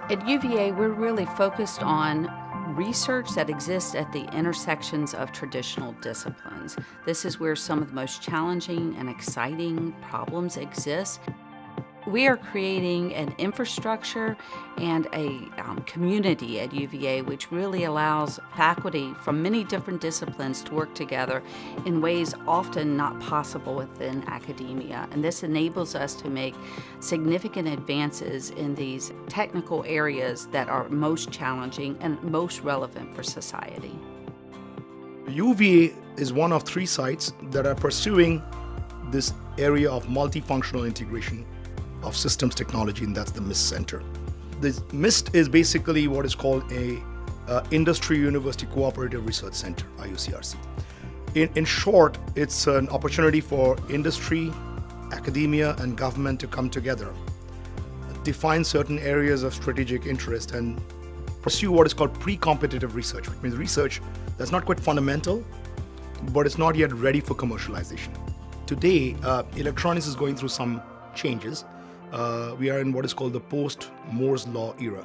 At UVA, we're really focused on research that exists at the intersections of traditional disciplines. This is where some of the most challenging and exciting problems exist. We are creating an infrastructure and a community at UVA which really allows faculty from many different disciplines to work together in ways often not possible within academia. And this enables us to make significant advances in these technical areas that are most challenging and most relevant for society. UVA is one of 3 sites that are pursuing this area of multifunctional integration of systems technology, and that's the MIST Center. The MIST is basically what is called a Industry University Cooperative Research Center, IUCRC. In short, it's an opportunity for industry, academia, and government to come together, define certain areas of strategic interest, and pursue what is called pre-competitive research, which means research that's not quite fundamental, but it's not yet ready for commercialization. Today, electronics is going through some changes. We are in what is called the post-Moore's Law era,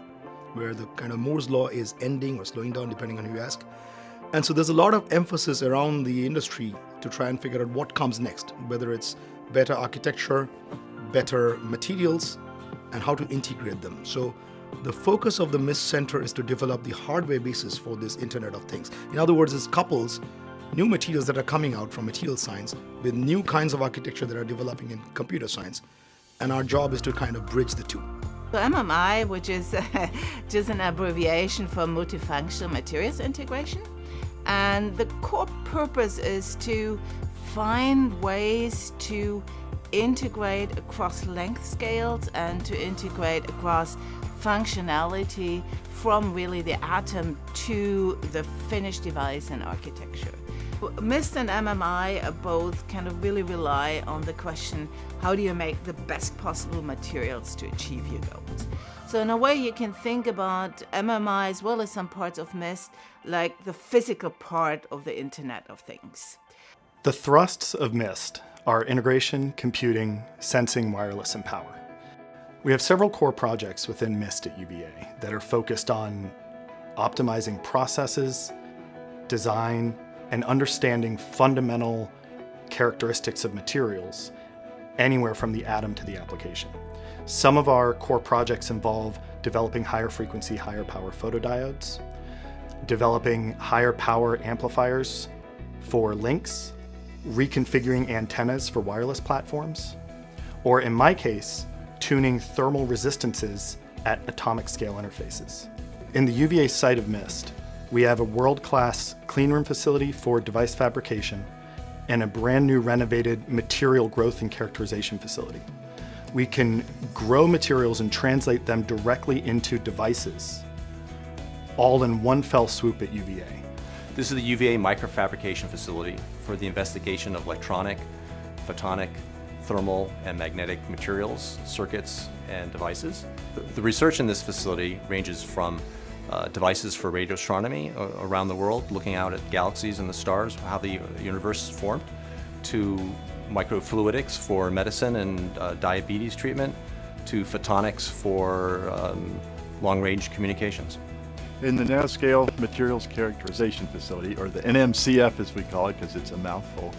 where the kind of Moore's Law is ending or slowing down, depending on who you ask. And so there's a lot of emphasis around the industry to try and figure out what comes next, whether it's better architecture, better materials, and how to integrate them. So the focus of the MIST Center is to develop the hardware basis for this Internet of Things. In other words, it couples new materials that are coming out from material science with new kinds of architecture that are developing in computer science. And our job is to kind of bridge the two. So MMI, which is just an abbreviation for multifunctional materials integration. And the core purpose is to find ways to integrate across length scales and to integrate across functionality from really the atom to the finished device and architecture. MIST and MMI both kind of really rely on the question, how do you make the best possible materials to achieve your goals? So in a way you can think about MMI as well as some parts of MIST like the physical part of the Internet of Things. The thrusts of MIST are integration, computing, sensing, wireless, and power. We have several core projects within MIST at UVA that are focused on optimizing processes, design, and understanding fundamental characteristics of materials anywhere from the atom to the application. Some of our core projects involve developing higher frequency, higher power photodiodes, developing higher power amplifiers for links, reconfiguring antennas for wireless platforms, or in my case, tuning thermal resistances at atomic scale interfaces. In the UVA site of MIST, we have a world-class cleanroom facility for device fabrication and a brand new renovated material growth and characterization facility. We can grow materials and translate them directly into devices, all in one fell swoop at UVA. This is the UVA microfabrication facility for the investigation of electronic, photonic, thermal, and magnetic materials, circuits, and devices. The research in this facility ranges from devices for radio astronomy around the world, looking out at galaxies and the stars, how the universe is formed, to microfluidics for medicine and diabetes treatment, to photonics for long-range communications. In the nanoscale materials characterization facility, or the NMCF as we call it because it's a mouthful,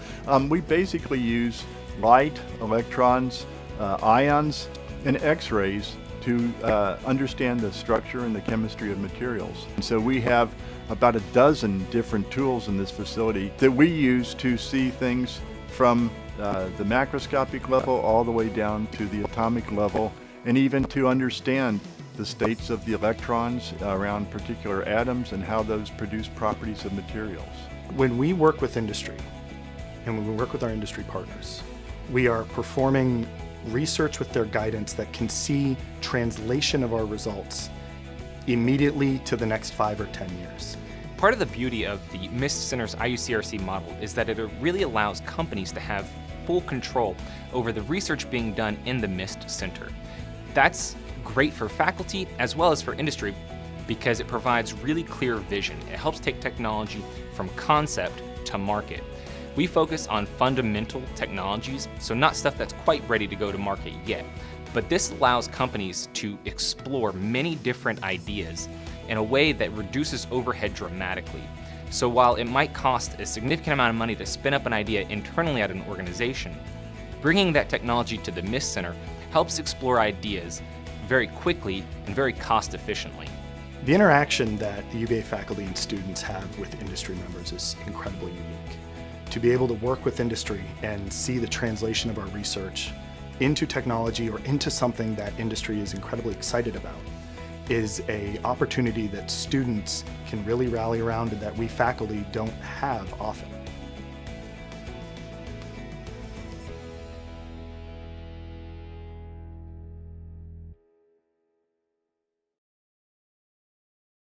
we basically use light, electrons, ions, and X-rays to understand the structure and the chemistry of materials. And so we have about a dozen different tools in this facility that we use to see things from the macroscopic level all the way down to the atomic level, and even to understand the states of the electrons around particular atoms and how those produce properties of materials. When we work with industry, and when we work with our industry partners, we are performing research with their guidance that can see translation of our results immediately to the next 5 or 10 years. Part of the beauty of the MIST Center's IUCRC model is that it really allows companies to have full control over the research being done in the MIST Center. That's great for faculty as well as for industry because it provides really clear vision. It helps take technology from concept to market. We focus on fundamental technologies, so not stuff that's quite ready to go to market yet, But this allows companies to explore many different ideas in a way that reduces overhead dramatically. So while it might cost a significant amount of money to spin up an idea internally at an organization, bringing that technology to the MIST Center helps explore ideas very quickly and very cost efficiently. The interaction that the UVA faculty and students have with industry members is incredibly unique. To be able to work with industry and see the translation of our research into technology or into something that industry is incredibly excited about is an opportunity that students can really rally around and that we faculty don't have often.